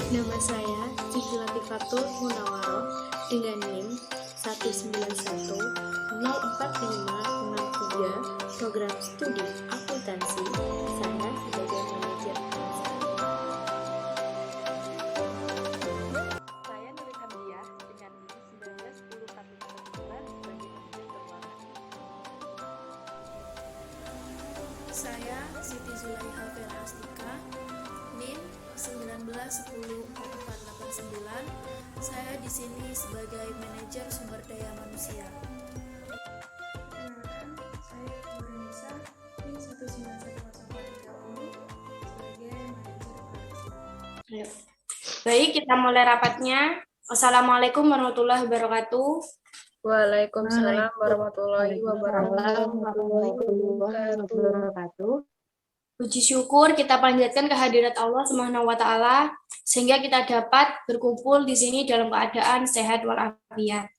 Nama saya Cici Latifatul Munawaroh dengan NIM 191045663 program studi akuntansi. Saya sebagai manajer. Saya Nuril Hamdiah dengan NIM 1910459 sebagai manajer keuangan. Saya Siti Zulaiha Verastika, NIM 1910489. Saya di sini sebagai manajer sumber daya manusia. Perkenalkan, saya Nurunisa, NIM 1910430 sebagai manajer produksi. Baik, kita mulai rapatnya. Assalamualaikum warahmatullahi wabarakatuh. Waalaikumsalam warahmatullahi wabarakatuh. Puji syukur kita panjatkan kehadirat Allah Subhanahu wa taala sehingga kita dapat berkumpul di sini dalam keadaan sehat walafiat.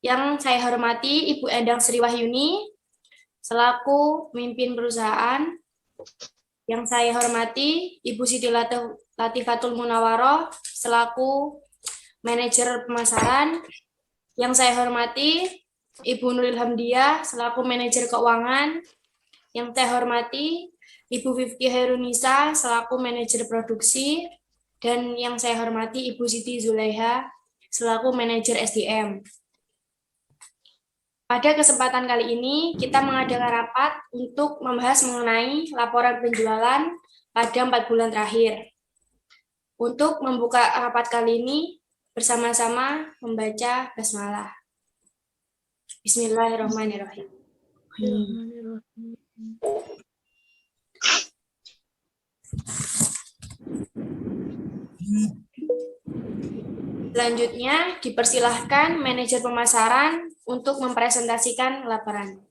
Yang saya hormati Ibu Endang Sri Wahyuni selaku pemimpin perusahaan. Yang saya hormati Ibu Siti Latifatul Munawaroh selaku manajer pemasaran. Yang saya hormati Ibu Nuril Hamdiah selaku manajer keuangan. Yang saya hormati Ibu Fifki Hairunisa selaku manajer produksi. Dan yang saya hormati Ibu Siti Zulaiha selaku manajer SDM. Pada kesempatan kali ini kita mengadakan rapat untuk membahas mengenai laporan penjualan pada 4 bulan terakhir. Untuk membuka rapat kali ini, bersama-sama membaca basmalah. Bismillahirrahmanirrahim. Selanjutnya, dipersilahkan manajer pemasaran untuk mempresentasikan laporan.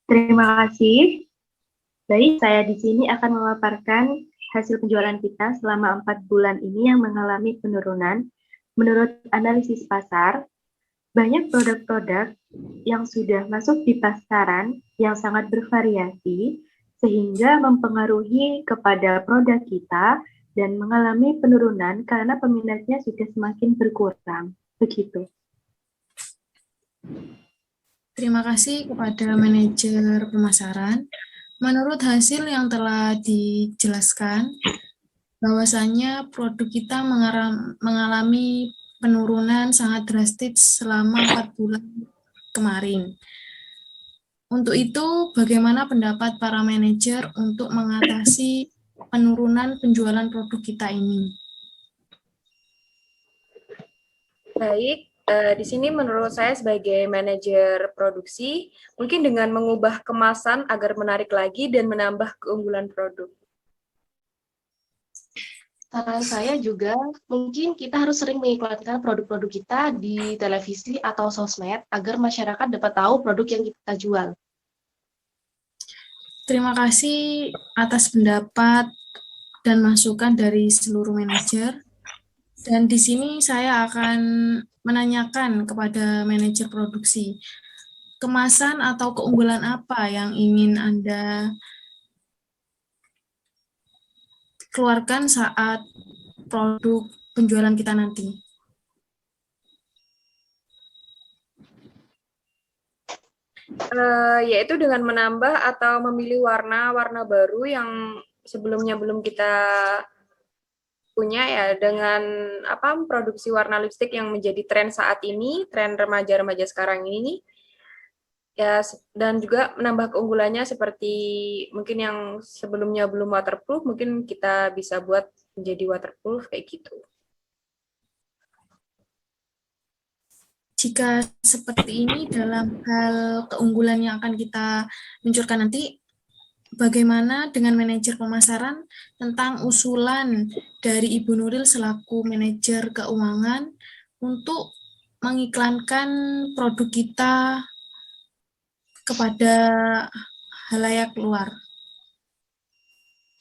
Terima kasih. Baik, saya di sini akan memaparkan hasil penjualan kita selama 4 bulan ini yang mengalami penurunan. Menurut analisis pasar, banyak produk-produk yang sudah masuk di pasaran yang sangat bervariasi, sehingga mempengaruhi kepada produk kita dan mengalami penurunan karena peminatnya sudah semakin berkurang. Begitu. Terima kasih kepada manajer pemasaran. Menurut hasil yang telah dijelaskan, bahwasannya produk kita mengalami penurunan sangat drastis selama 4 bulan kemarin. Untuk itu, bagaimana pendapat para manajer untuk mengatasi penurunan penjualan produk kita ini? Baik, di sini menurut saya sebagai manajer produksi, mungkin dengan mengubah kemasan agar menarik lagi dan menambah keunggulan produk. Saran saya juga, mungkin kita harus sering mengiklankan produk-produk kita di televisi atau sosmed agar masyarakat dapat tahu produk yang kita jual. Terima kasih atas pendapat dan masukan dari seluruh manajer. Dan di sini saya akan menanyakan kepada manajer produksi, kemasan atau keunggulan apa yang ingin Anda keluarkan saat produk penjualan kita nanti? Yaitu dengan menambah atau memilih warna-warna baru yang sebelumnya belum kita punya ya, dengan produksi warna lipstik yang menjadi tren saat ini, tren remaja-remaja sekarang ini ya, dan juga menambah keunggulannya seperti mungkin yang sebelumnya belum waterproof, mungkin kita bisa buat menjadi waterproof kayak gitu. Jika seperti ini dalam hal keunggulan yang akan kita luncurkan nanti, bagaimana dengan manajer pemasaran tentang usulan dari Ibu Nuril selaku manajer keuangan untuk mengiklankan produk kita kepada halayak luar?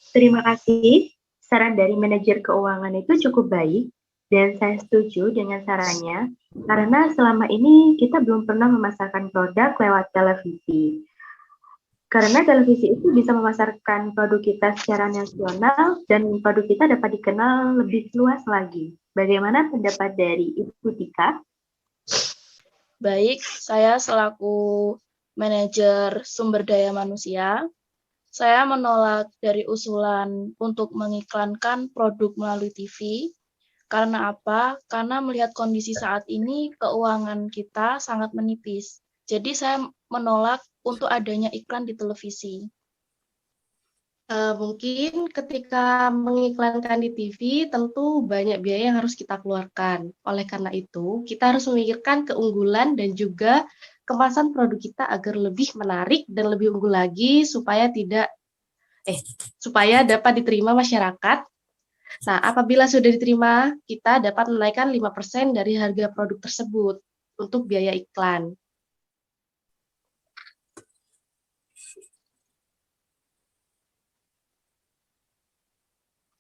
Terima kasih. Saran dari manajer keuangan itu cukup baik dan saya setuju dengan sarannya karena selama ini kita belum pernah memasarkan produk lewat televisi. Karena televisi itu bisa memasarkan produk kita secara nasional dan produk kita dapat dikenal lebih luas lagi. Bagaimana pendapat dari Ibu Tika? Baik, saya selaku manajer sumber daya manusia, saya menolak dari usulan untuk mengiklankan produk melalui TV. Karena apa? Karena melihat kondisi saat ini, keuangan kita sangat menipis. Jadi saya menolak untuk adanya iklan di televisi. Mungkin ketika mengiklankan di TV, tentu banyak biaya yang harus kita keluarkan. Oleh karena itu, kita harus memikirkan keunggulan dan juga kemasan produk kita agar lebih menarik dan lebih unggul lagi supaya dapat diterima masyarakat. Nah, apabila sudah diterima, kita dapat menaikkan 5% dari harga produk tersebut untuk biaya iklan.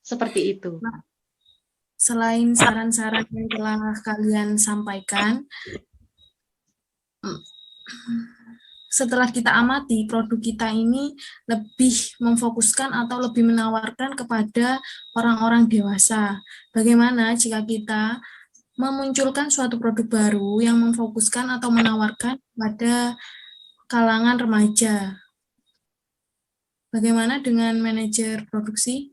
Seperti itu. Selain saran-saran yang telah kalian sampaikan, setelah kita amati, produk kita ini lebih memfokuskan atau lebih menawarkan kepada orang-orang dewasa. Bagaimana jika kita memunculkan suatu produk baru yang memfokuskan atau menawarkan pada kalangan remaja? Bagaimana dengan manajer produksi?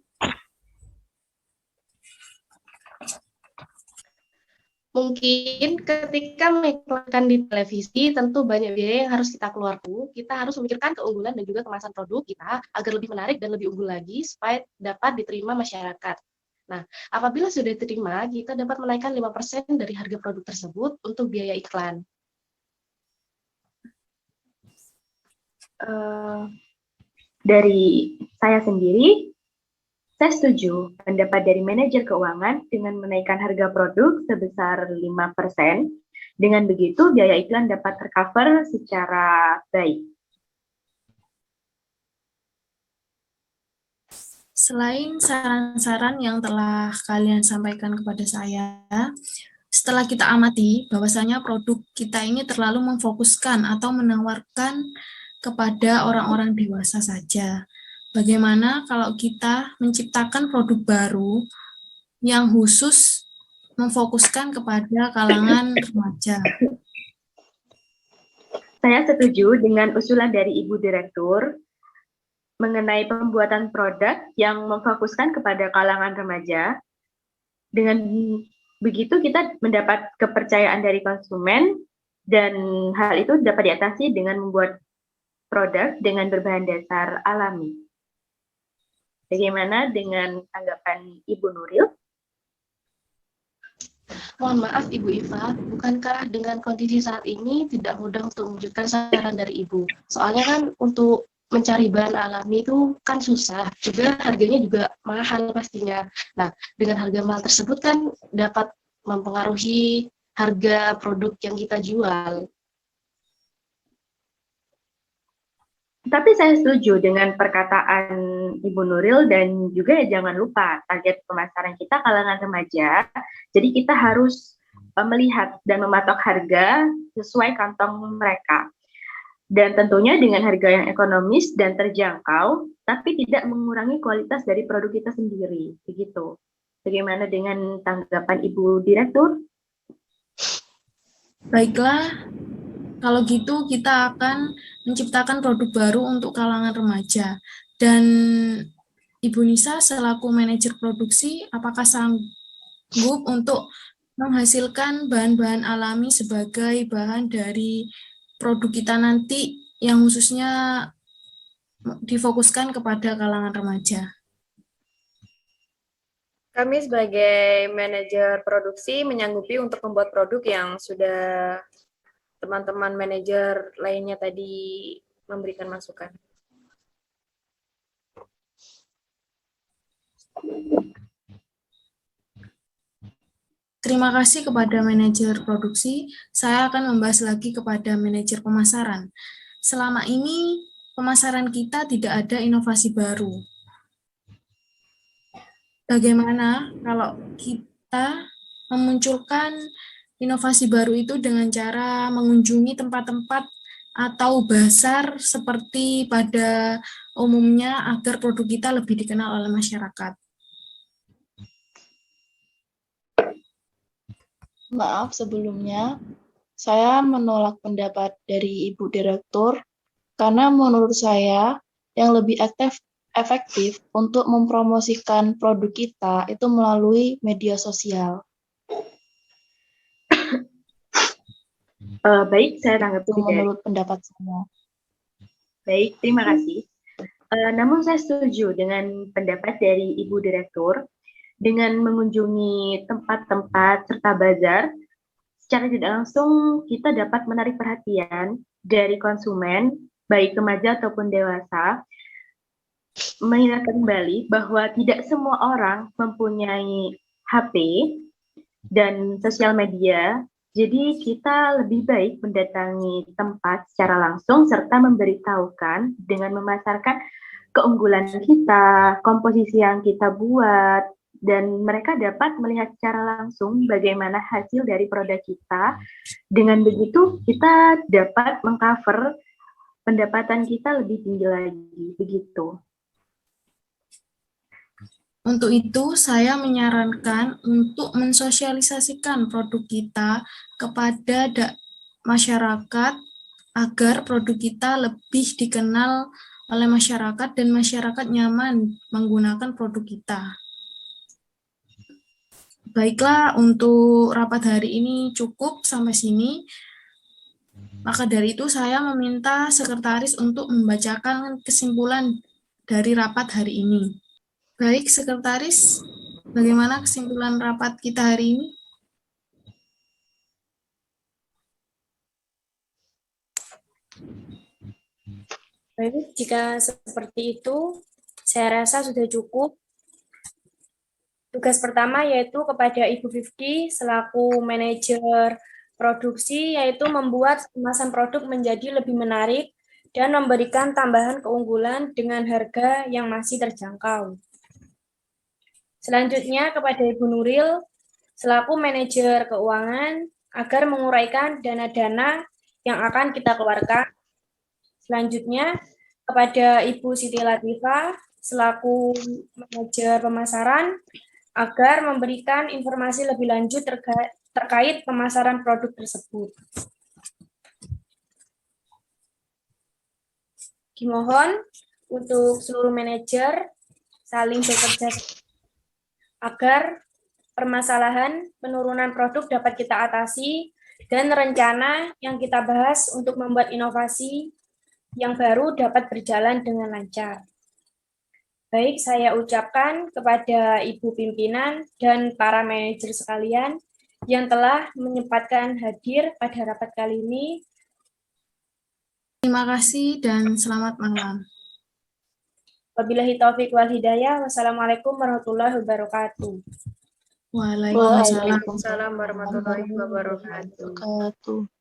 Mungkin ketika mengiklankan di televisi, tentu banyak biaya yang harus kita keluarkan. Kita harus memikirkan keunggulan dan juga kemasan produk kita agar lebih menarik dan lebih unggul lagi supaya dapat diterima masyarakat. Nah, apabila sudah diterima, kita dapat menaikkan 5% dari harga produk tersebut untuk biaya iklan. Dari saya sendiri, saya setuju pendapat dari manajer keuangan dengan menaikkan harga produk sebesar 5%. Dengan begitu, biaya iklan dapat tercover secara baik. Selain saran-saran yang telah kalian sampaikan kepada saya, setelah kita amati bahwasanya produk kita ini terlalu memfokuskan atau menawarkan kepada orang-orang dewasa saja. Bagaimana kalau kita menciptakan produk baru yang khusus memfokuskan kepada kalangan remaja? Saya setuju dengan usulan dari Ibu Direktur mengenai pembuatan produk yang memfokuskan kepada kalangan remaja. Dengan begitu kita mendapat kepercayaan dari konsumen dan hal itu dapat diatasi dengan membuat produk dengan berbahan dasar alami. Bagaimana dengan tanggapan Ibu Nuril? Mohon maaf Ibu Iva, bukankah dengan kondisi saat ini tidak mudah untuk mewujudkan saran dari Ibu? Soalnya kan untuk mencari bahan alami itu kan susah, juga harganya juga mahal pastinya. Nah, dengan harga mahal tersebut kan dapat mempengaruhi harga produk yang kita jual. Tapi saya setuju dengan perkataan Ibu Nuril dan juga jangan lupa target pemasaran kita kalangan remaja. Jadi kita harus melihat dan mematok harga sesuai kantong mereka. Dan tentunya dengan harga yang ekonomis dan terjangkau, tapi tidak mengurangi kualitas dari produk kita sendiri. Begitu. Bagaimana dengan tanggapan Ibu Direktur? Baiklah, kalau gitu kita akan menciptakan produk baru untuk kalangan remaja. Dan Ibu Nisa selaku manajer produksi, apakah sanggup untuk menghasilkan bahan-bahan alami sebagai bahan dari produk kita nanti yang khususnya difokuskan kepada kalangan remaja? Kami sebagai manajer produksi menyanggupi untuk membuat produk yang sudah teman-teman manajer lainnya tadi memberikan masukan. Terima kasih kepada manajer produksi. Saya akan membahas lagi kepada manajer pemasaran. Selama ini pemasaran kita tidak ada inovasi baru. Bagaimana kalau kita memunculkan inovasi baru itu dengan cara mengunjungi tempat-tempat atau basar seperti pada umumnya agar produk kita lebih dikenal oleh masyarakat. Maaf sebelumnya, saya menolak pendapat dari Ibu Direktur karena menurut saya yang lebih efektif untuk mempromosikan produk kita itu melalui media sosial. Baik, saya tanggapi Itu menurut pendapat saya. Baik, terima kasih. Namun saya setuju dengan pendapat dari Ibu Direktur, dengan mengunjungi tempat-tempat serta bazar, secara tidak langsung kita dapat menarik perhatian dari konsumen, baik remaja ataupun dewasa, mengingatkan kembali bahwa tidak semua orang mempunyai HP dan sosial media, jadi kita lebih baik mendatangi tempat secara langsung serta memberitahukan dengan memasarkan keunggulan kita, komposisi yang kita buat, dan mereka dapat melihat secara langsung bagaimana hasil dari produk kita. Dengan begitu kita dapat mengcover pendapatan kita lebih tinggi lagi, begitu. Untuk itu, saya menyarankan untuk mensosialisasikan produk kita kepada masyarakat agar produk kita lebih dikenal oleh masyarakat dan masyarakat nyaman menggunakan produk kita. Baiklah, untuk rapat hari ini cukup sampai sini. Maka dari itu saya meminta sekretaris untuk membacakan kesimpulan dari rapat hari ini. Baik, sekretaris, bagaimana kesimpulan rapat kita hari ini? Baik, jika seperti itu, saya rasa sudah cukup. Tugas pertama yaitu kepada Ibu Fifki selaku manajer produksi, yaitu membuat kemasan produk menjadi lebih menarik dan memberikan tambahan keunggulan dengan harga yang masih terjangkau. Selanjutnya kepada Ibu Nuril selaku manajer keuangan agar menguraikan dana-dana yang akan kita keluarkan. Selanjutnya kepada Ibu Siti Latifah selaku manajer pemasaran agar memberikan informasi lebih lanjut terkait pemasaran produk tersebut. Dimohon untuk seluruh manajer saling bekerja agar permasalahan penurunan produk dapat kita atasi dan rencana yang kita bahas untuk membuat inovasi yang baru dapat berjalan dengan lancar. Baik, saya ucapkan kepada Ibu Pimpinan dan para manajer sekalian yang telah menyempatkan hadir pada rapat kali ini. Terima kasih dan selamat malam. Wabillahi taufiq wal hidayah. Wassalamualaikum warahmatullahi wabarakatuh. Waalaikumsalam Waalaikumsalam warahmatullahi wabarakatuh.